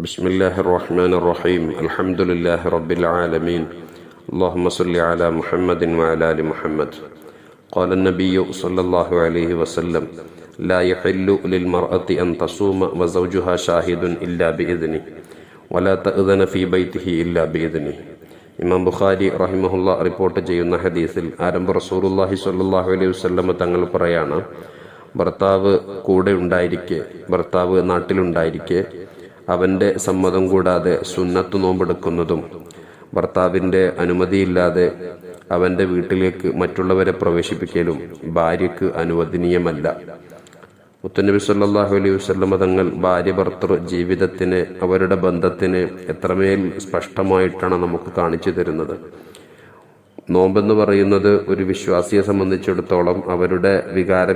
بسم الله الرحمن الرحيم الحمد لله رب العالمين اللهم صل على محمد وعلى آل محمد قال النبي صلى الله عليه وسلم لا يحل للمرأة أن تصوم وزوجها شاهد إلا بإذنه ولا تأذن في بيته إلا بإذنه. ഇമാം ബുഖാരി റഹിമഹുല്ല റിപ്പോർട്ട് ചെയ്യുന്ന ഹദീസിൽ ആരംഭ റസൂലുള്ളാഹി സ്വല്ലല്ലാഹു അലൈഹി വസല്ലം തങ്ങൾ പറയാണ്, ഭർത്താവ് കൂടെ ഉണ്ടായിരിക്കെ, ഭർത്താവ് നാട്ടിലുണ്ടായിരിക്കെ അവൻ്റെ സമ്മതം കൂടാതെ സുന്നത്ത് നോമ്പെടുക്കുന്നതും ഭർത്താവിൻ്റെ അനുമതിയില്ലാതെ അവൻ്റെ വീട്ടിലേക്ക് മറ്റുള്ളവരെ പ്രവേശിപ്പിക്കലും ഭാര്യയ്ക്ക് അനുവദനീയമല്ല. മുത്തുനബി സല്ലല്ലാഹു അലൈഹി വസല്ലം തങ്ങൾ ഭാര്യ ഭർത്തൃ ജീവിതത്തിന്, അവരുടെ ബന്ധത്തിന് എത്രമേൽ സ്പഷ്ടമായിട്ടാണ് നമുക്ക് കാണിച്ചു തരുന്നത്. നോമ്പെന്ന് പറയുന്നത് ഒരു വിശ്വാസിയെ സംബന്ധിച്ചിടത്തോളം അവരുടെ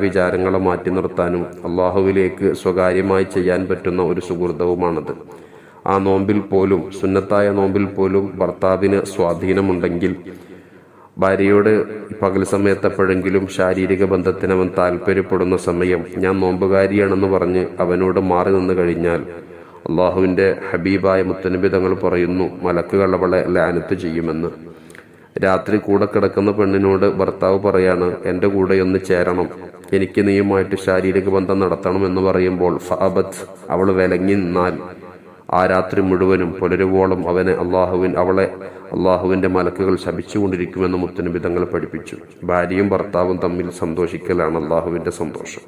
വിചാരങ്ങളെ മാറ്റി നിർത്താനും അള്ളാഹുവിലേക്ക് സ്വകാര്യമായി ചെയ്യാൻ പറ്റുന്ന ഒരു സുഹൃതവുമാണത്. ആ നോമ്പിൽ പോലും, സുന്നത്തായ നോമ്പിൽ പോലും ഭർത്താവിന് സ്വാധീനമുണ്ടെങ്കിൽ ഭാര്യയോട് പകൽ സമയത്തെപ്പോഴെങ്കിലും ശാരീരിക ബന്ധത്തിന് അവൻ താല്പര്യപ്പെടുന്ന സമയം ഞാൻ നോമ്പുകാരിയാണെന്ന് പറഞ്ഞ് അവനോട് മാറി നിന്ന് കഴിഞ്ഞാൽ അള്ളാഹുവിൻ്റെ ഹബീബായ മുത്തനബി തങ്ങൾ പറയുന്നു, മലക്കുകൾ അവളെ ലാനത്ത് ചെയ്യുമെന്ന്. രാത്രി കൂടെ കിടക്കുന്ന പെണ്ണിനോട് ഭർത്താവ് പറയാണ്, എൻ്റെ കൂടെ ഒന്ന് ചേരണം, എനിക്ക് നീയുമായിട്ട് ശാരീരിക ബന്ധം നടത്തണം എന്ന് പറയുമ്പോൾ ഫഅബത്ത്, അവൾ വിലങ്ങി നിന്നാൽ ആ രാത്രി മുഴുവനും പുലരുവോളം അവളെ അള്ളാഹുവിൻ്റെ മലക്കുകൾ ശപിച്ചുകൊണ്ടിരിക്കുമെന്ന് മുത്തനബി തങ്ങൾ പഠിപ്പിച്ചു. ഭാര്യയും ഭർത്താവും തമ്മിൽ സന്തോഷിക്കലാണ് അള്ളാഹുവിൻ്റെ സന്തോഷം.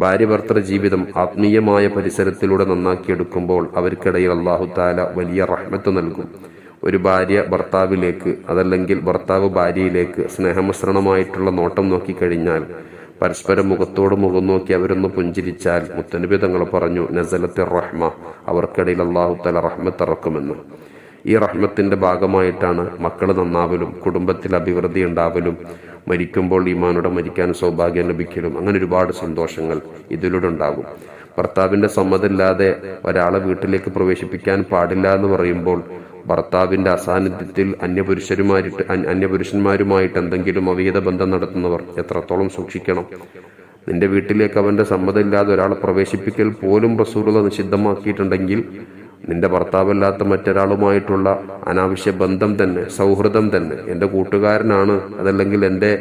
ഭാര്യ ഭർത്തൃ ജീവിതം ആത്മീയമായ പരിസരത്തിലൂടെ നന്നാക്കിയെടുക്കുമ്പോൾ അവർക്കിടയിൽ അള്ളാഹു താല വലിയ റഹ്മത്ത് നൽകും. ഒരു ഭാര്യ ഭർത്താവിലേക്ക്, അതല്ലെങ്കിൽ ഭർത്താവ് ഭാര്യയിലേക്ക് സ്നേഹമിശ്രണമായിട്ടുള്ള നോട്ടം നോക്കിക്കഴിഞ്ഞാൽ, പരസ്പരം മുഖത്തോട് മുഖം നോക്കി അവരൊന്ന് പുഞ്ചിരിച്ചാൽ, മുത്തനബി തങ്ങൾ പറഞ്ഞു, നസലത്തെ റഹ്മ, അവർക്കിടയിൽ അള്ളാഹു തആല റഹ്മത്ത് ഇറക്കുമെന്ന്. ഈ റഹ്മത്തിന്റെ ഭാഗമായിട്ടാണ് മക്കൾ നന്നാവലും കുടുംബത്തിൽ അഭിവൃദ്ധി ഉണ്ടാവലും മരിക്കുമ്പോൾ ഈമാനോടെ മരിക്കാൻ സൗഭാഗ്യം ലഭിക്കലും, അങ്ങനെ ഒരുപാട് സന്തോഷങ്ങൾ ഇതിലൂടെ ഉണ്ടാകും. ഭർത്താവിന്റെ സമ്മതമില്ലാതെ ഒരാളെ വീട്ടിലേക്ക് പ്രവേശിപ്പിക്കാൻ പാടില്ല എന്ന് പറയുമ്പോൾ ഭർത്താവിന്റെ അസാന്നിധ്യത്തിൽ അന്യപുരുഷന്മാരുമായിട്ട് എന്തെങ്കിലും അവിഹിത ബന്ധം നടത്തുന്നവർ എത്രത്തോളം സൂക്ഷിക്കണം. നിന്റെ വീട്ടിലേക്ക് അവന്റെ സമ്മതമില്ലാതെ ഒരാളെ പ്രവേശിപ്പിക്കൽ പോലും റസൂലുള്ളാഹി നിഷിദ്ധമാക്കിയിട്ടുണ്ടെങ്കിൽ നിന്റെ ഭർത്താവല്ലാത്ത മറ്റൊരാളുമായിട്ടുള്ള അനാവശ്യ ബന്ധം തന്നെ, സൗഹൃദം തന്നെ, എൻ്റെ കൂട്ടുകാരനാണ്, അതല്ലെങ്കിൽ എൻ്റെ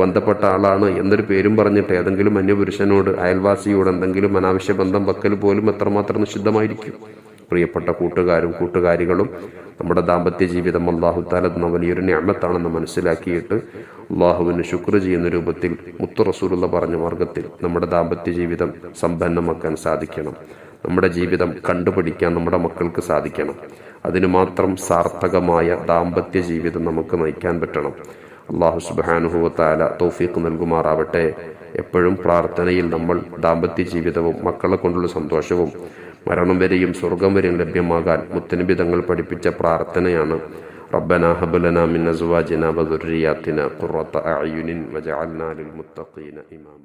ബന്ധപ്പെട്ട ആളാണ് എന്നൊരു പേരും പറഞ്ഞിട്ട് ഏതെങ്കിലും അന്യപുരുഷനോട്, അയൽവാസിയോട് എന്തെങ്കിലും അനാവശ്യ ബന്ധം വെക്കൽ പോലും എത്രമാത്രം നിഷിദ്ധമായിരിക്കും. പ്രിയപ്പെട്ട കൂട്ടുകാരും കൂട്ടുകാരികളും, നമ്മുടെ ദാമ്പത്യ ജീവിതം അല്ലാഹു തആല തന്ന വലിയൊരു നിഅമത്താണെന്ന് മനസ്സിലാക്കിയിട്ട് അള്ളാഹുവിന് ശുക്ർ ചെയ്യുന്ന രൂപത്തിൽ മുത്തു റസൂലുള്ള പറഞ്ഞ മാർഗത്തിൽ നമ്മുടെ ദാമ്പത്യ ജീവിതം സമ്പന്നമാക്കാൻ സാധിക്കണം. നമ്മുടെ ജീവിതം കണ്ടുപിടിക്കാൻ നമ്മുടെ മക്കൾക്ക് സാധിക്കണം. അതിനു മാത്രം സാർത്ഥകമായ ദാമ്പത്യ ജീവിതം നമുക്ക് നയിക്കാൻ പറ്റണം. അല്ലാഹു സുബ്ഹാനഹു വ തആല തൗഫീഖ് നൽകുമാറാവട്ടെ. എപ്പോഴും പ്രാർത്ഥനയിൽ നമ്മൾ ദാമ്പത്യ ജീവിതവും മക്കളെ കൊണ്ടുള്ള സന്തോഷവും മരണം വരെയും സ്വർഗം വരെയും ലഭ്യമാകാൻ മുത്തനബി തങ്ങൾ പഠിപ്പിച്ച പ്രാർത്ഥനയാണ്, റബ്ബനാ ഹബ് ലനാ മിൻ അസ്വാജിനാ വ ദുർരിയാതിനാ ഖുർറത അഅ്യുനിൻ വജഅൽനാ ലിൽ മുത്തഖീന ഇമാമ.